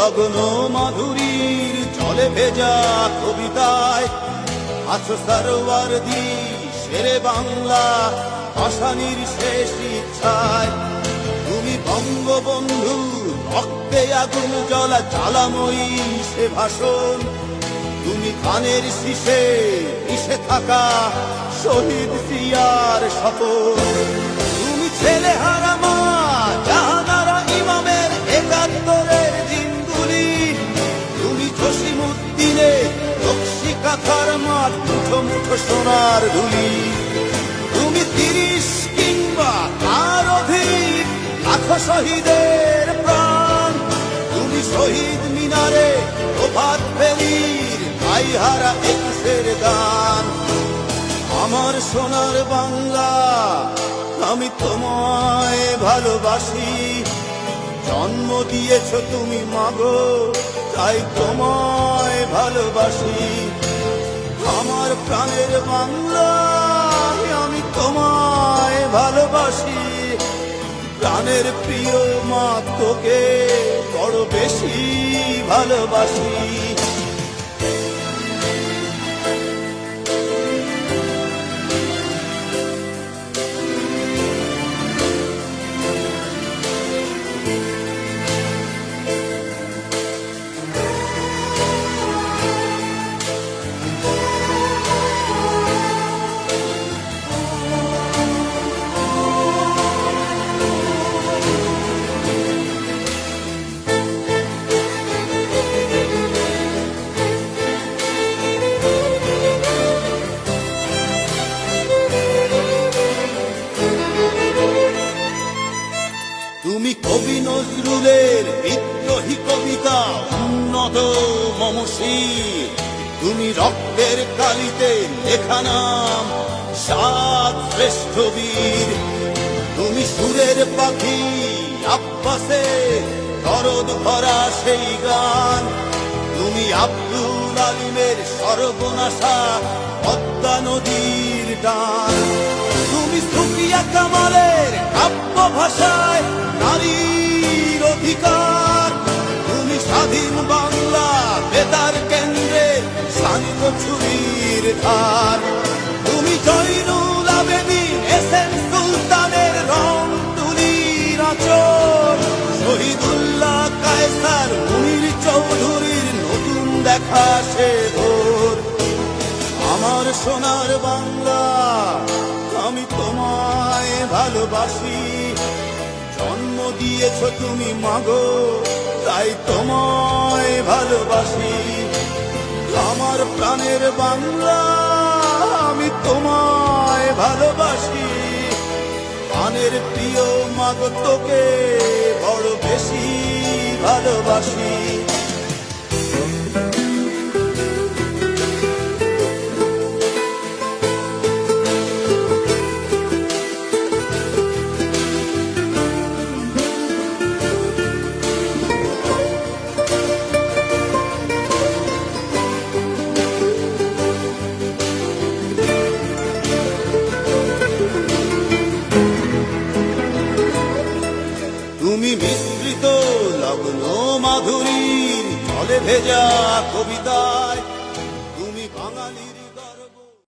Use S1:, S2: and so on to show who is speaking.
S1: লগ্ন মাধুরীর জলে ভেজা কবিতায় আছো সরওয়ারদি শেরে বাংলা ভাষানির শেষ ইচ্ছায়। তুমি বঙ্গবন্ধু রক্তে আগুন জ্বলা জ্বালাময়ী সে ভাষণ। তুমি কানের শীষে মিশে থাকা শহীদ জিয়ার শপথ। তুমি ছেলে হারা মা জাহানারা ইমামের একাত্তরের দিনগুলি। তুমি জসিমউদ্দিনের নকশি কাঁথার মাঠ মুঠো মুঠো সোনার ধুলি। তুমি ৩০ কিংবা তার অধিক লাখো শহীদের প্রাণ। তুমি শহীদ মিনারে প্রভাত ফেরির গাইহারা একুশের গান। আমার সোনার বাংলা আমি তোমায় ভালোবাসি। জন্ম দিয়েছ তুমি মাগো তাই তোমায় ভালোবাসি। আমার প্রাণের বাংলা আমি তোমায় ভালোবাসি। প্রাণের প্রিয় মা তোকে বড় বেশি ভালোবাসি। তুমি কবি নজরুলের বিদ্রোহী কবিতা উন্নত মমশির। তুমি রক্তের কালিতে লেখা নাম সাত শ্রেষ্ঠ বীর। তুমি সুরের পাখি আব্বাসের দরদ ভরা সেই গান। তুমি আব্দুল আলিমের সর্বনাশা পদ্মা নদীর টান। তুমি সুফিয়া কামালের কাব্য ভাষায় নারীর অধিকার। তুমি স্বাধীন বাংলা বেতার কেন্দ্রে শান্ত ছুরির ধার। তুমি জয়নুল আবেদিন এসএম সুলতানের রং তুলির আঁচল। শহীদুল্লাহ কায়সার মুনির চৌধুরীর নতুন দেখা সে ভোর। আমার সোনার বাংলা আমি তোমায় ভালোবাসি। জন্ম দিয়েছ তুমি মাগো তাই তোমায় ভালোবাসি। আমার প্রাণের বাংলা আমি তোমায় ভালোবাসি। প্রাণের প্রিয় মাগো তোকে বড় বেশি ভালোবাসি। তুমি মিশ্রিত লগ্ন মাধুরীর জলে ভেজা কবিতায়। তুমি বাঙালির